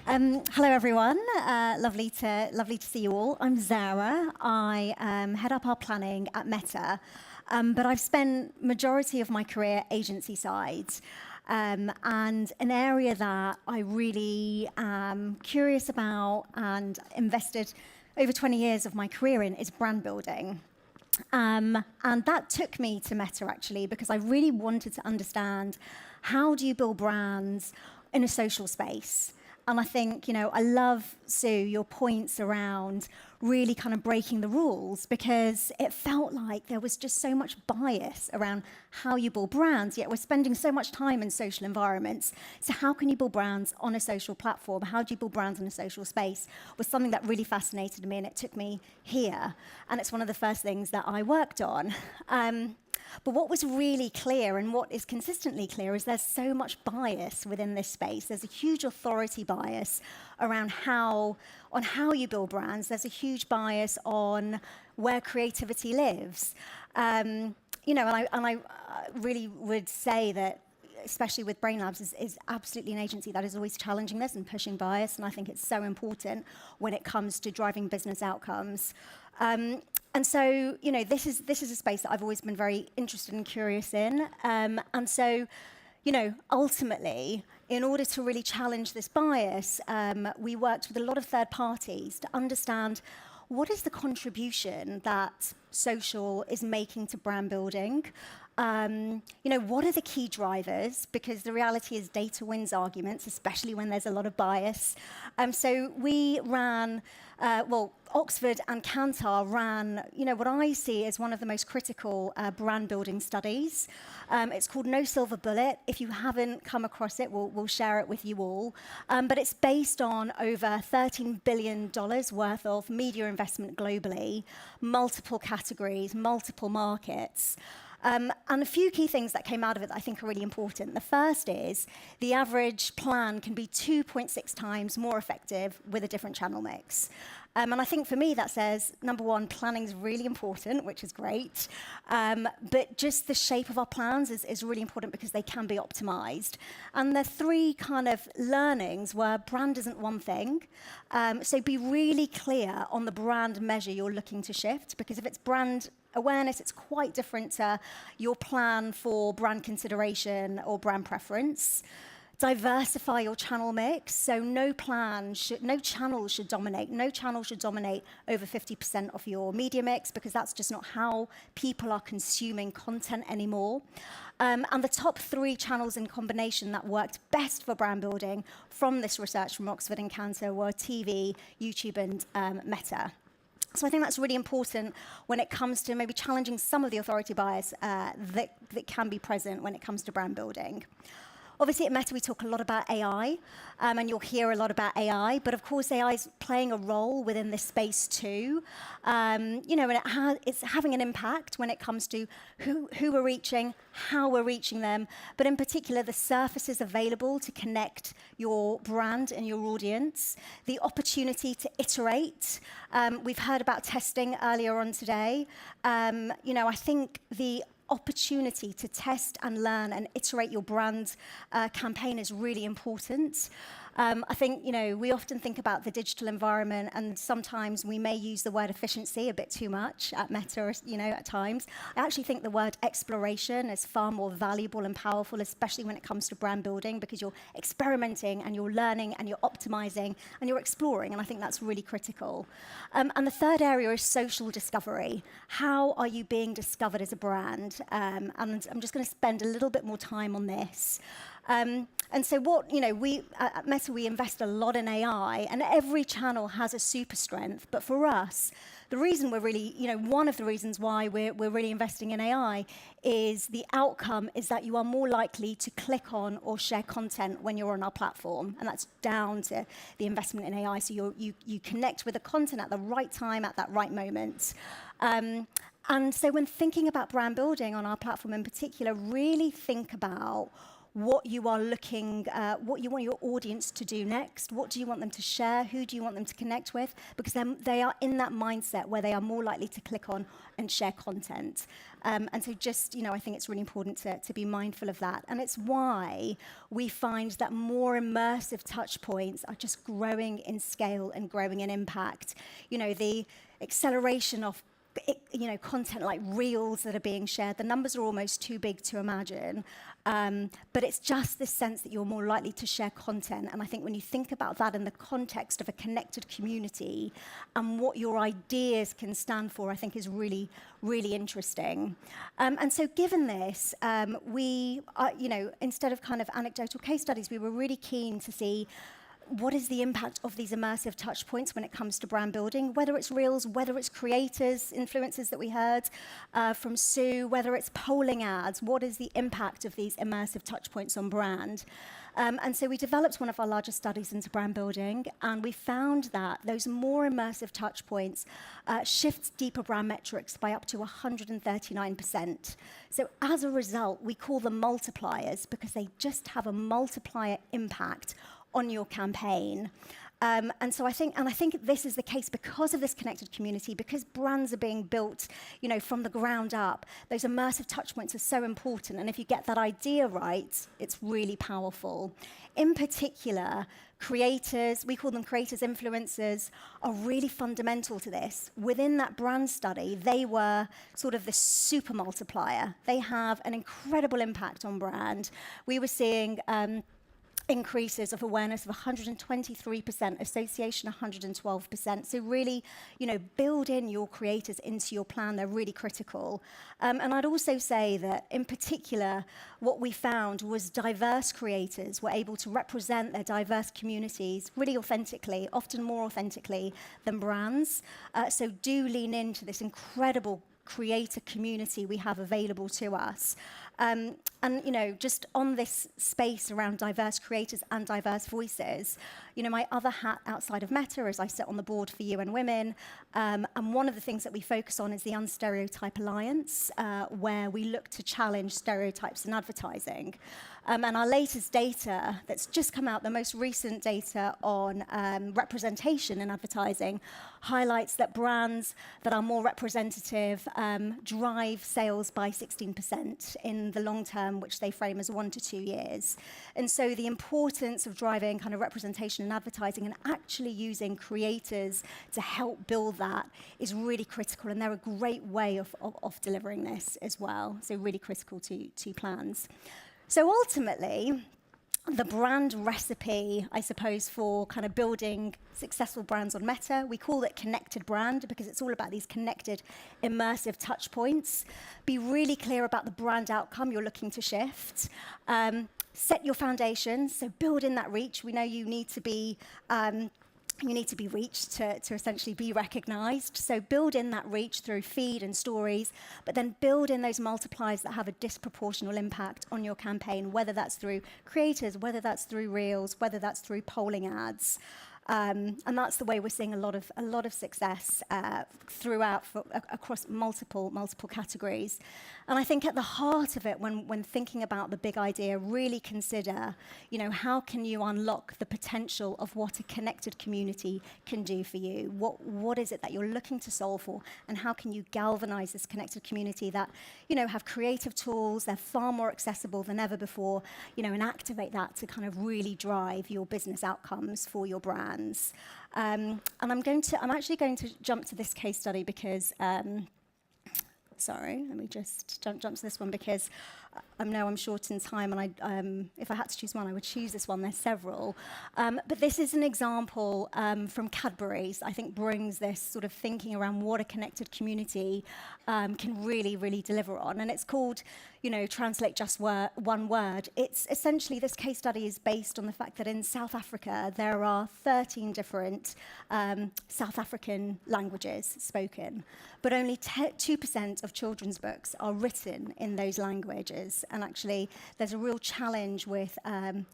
Hello, everyone. Lovely to see you all. I'm Zehra. I head up our planning at Meta, but I've spent majority of my career agency side. And an area that I really am curious about and invested over 20 years of my career in is brand building. And that took me to Meta, actually, because I really wanted to understand how do you build brands in a social space. And I think, I love, Sue, your points around really kind of breaking the rules, because it felt like there was just so much bias around how you build brands, yet we're spending so much time in social environments. So how can you build brands on a social platform? How do you build brands in a social space? Was something that really fascinated me, and it took me here. And it's one of the first things that I worked on. But what was really clear, and what is consistently clear, is there's so much bias within this space. There's a huge authority bias around how you build brands. There's a huge bias on where creativity lives. And I really would say that, especially with Brainlabs, is absolutely an agency that is always challenging this and pushing bias, and I think it's so important when it comes to driving business outcomes. And so, this is a space that I've always been very interested and curious in. And so, ultimately, in order to really challenge this bias, we worked with a lot of third parties to understand what is the contribution that social is making to brand building. What are the key drivers? Because the reality is data wins arguments, especially when there's a lot of bias. So we ran, Oxford and Kantar ran, what I see as one of the most critical brand building studies. It's called No Silver Bullet. If you haven't come across it, we'll share it with you all. But it's based on over $13 billion worth of media investment globally, multiple categories, multiple markets. And a few key things that came out of it that I think are really important. The first is the average plan can be 2.6 times more effective with a different channel mix. And I think for me that says, number one, planning is really important, which is great. But just the shape of our plans is really important because they can be optimized. And the three kind of learnings were brand isn't one thing. So be really clear on the brand measure you're looking to shift, because if it's brand awareness, it's quite different to your plan for brand consideration or brand preference. Diversify your channel mix, so no channel should dominate. No channel should dominate over 50% of your media mix, because that's just not how people are consuming content anymore. And the top three channels in combination that worked best for brand building from this research from Oxford and Kantar were TV, YouTube, and Meta. So I think that's really important when it comes to maybe challenging some of the authority bias that can be present when it comes to brand building. Obviously, at Meta, we talk a lot about AI, and you'll hear a lot about AI. But of course, AI is playing a role within this space too. And it's having an impact when it comes to who we're reaching, how we're reaching them, but in particular, the surfaces available to connect your brand and your audience, the opportunity to iterate. We've heard about testing earlier on today. I think the opportunity to test and learn and iterate your brand campaign is really important. I think, we often think about the digital environment, and sometimes we may use the word efficiency a bit too much at Meta, at times. I actually think the word exploration is far more valuable and powerful, especially when it comes to brand building, because you're experimenting and you're learning and you're optimizing and you're exploring, and I think that's really critical. And the third area is social discovery. How are you being discovered as a brand? And I'm just going to spend a little bit more time on this. And so we at Meta, we invest a lot in AI, and every channel has a super strength. But for us, the reason we're really, one of the reasons why we're really investing in AI is the outcome is that you are more likely to click on or share content when you're on our platform. And that's down to the investment in AI. So you connect with the content at the right time, at that right moment. And so when thinking about brand building on our platform in particular, really think about what you are looking, what you want your audience to do next, what do you want them to share, who do you want them to connect with, because then they are in that mindset where they are more likely to click on and share content. And so just, I think it's really important to be mindful of that. And it's why we find that more immersive touch points are just growing in scale and growing in impact. The acceleration of content like reels that are being shared, the numbers are almost too big to imagine. But it's just this sense that you're more likely to share content. And I think when you think about that in the context of a connected community and what your ideas can stand for, I think is really, really interesting. And so given this, we, instead of kind of anecdotal case studies, we were really keen to see what is the impact of these immersive touch points when it comes to brand building, whether it's reels, whether it's creators, influencers that we heard from Sue, whether it's polling ads, what is the impact of these immersive touch points on brand? And so we developed one of our largest studies into brand building, and we found that those more immersive touch points shift deeper brand metrics by up to 139%. So as a result, we call them multipliers because they just have a multiplier impact on your campaign. And I think this is the case because of this connected community, because brands are being built, from the ground up. Those immersive touch points are so important, and if you get that idea right, it's really powerful. In particular, creators, we call them creators, influencers, are really fundamental to this. Within that brand study, they were sort of the super multiplier. They have an incredible impact on brand. We were seeing increases of awareness of 123%, association 112%. So really, build in your creators into your plan. They're really critical. And I'd also say that in particular, what we found was diverse creators were able to represent their diverse communities really authentically, often more authentically than brands. So do lean into this incredible creator community we have available to us. And just on this space around diverse creators and diverse voices, my other hat outside of Meta is I sit on the board for UN Women, and one of the things that we focus on is the Unstereotype Alliance, where we look to challenge stereotypes in advertising. And our latest data that's just come out, the most recent data on representation in advertising, highlights that brands that are more representative drive sales by 16% in the long term, which they frame as 1 to 2 years. And so the importance of driving kind of representation in advertising and actually using creators to help build that is really critical, and they're a great way of delivering this as well. So really critical to plans. So ultimately, the brand recipe, I suppose, for kind of building successful brands on Meta, we call it connected brand because it's all about these connected, immersive touch points. Be really clear about the brand outcome you're looking to shift. Set your foundations, so build in that reach. We know you need to be reached to essentially be recognized. So build in that reach through feed and stories, but then build in those multipliers that have a disproportional impact on your campaign, whether that's through creators, whether that's through reels, whether that's through polling ads. And that's the way we're seeing a lot of success throughout across multiple categories. And I think at the heart of it, when thinking about the big idea, really consider, how can you unlock the potential of what a connected community can do for you? What is it that you're looking to solve for, and how can you galvanize this connected community that, have creative tools, they're far more accessible than ever before, and activate that to kind of really drive your business outcomes for your brands. And I'm actually going to jump to this case study because sorry, let me just jump to this one because I know I'm short in time, and if I had to choose one, I would choose this one. There's several. But this is an example from Cadbury's, I think brings this sort of thinking around what a connected community can really, really deliver on. And it's called, translate just one word. It's essentially, this case study is based on the fact that in South Africa, there are 13 different South African languages spoken, but only 2% of children's books are written in those languages. And actually, there's a real challenge with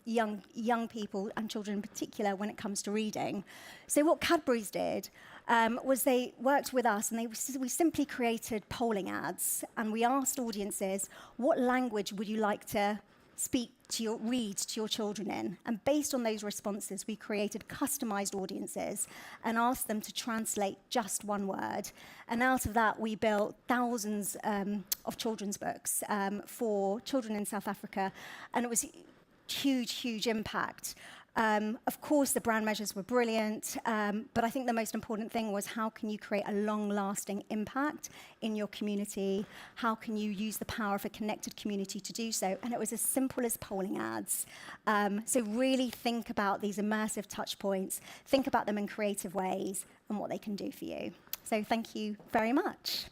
young people and children in particular when it comes to reading. So what Cadbury's did was they worked with us, and we simply created polling ads, and we asked audiences, what language would you like to read to your children in. And based on those responses, we created customized audiences and asked them to translate just one word. And out of that, we built thousands of children's books for children in South Africa. And it was huge impact. Of course, the brand measures were brilliant, but I think the most important thing was how can you create a long-lasting impact in your community? How can you use the power of a connected community to do so? And it was as simple as polling ads. So really think about these immersive touch points, think about them in creative ways and what they can do for you. So thank you very much.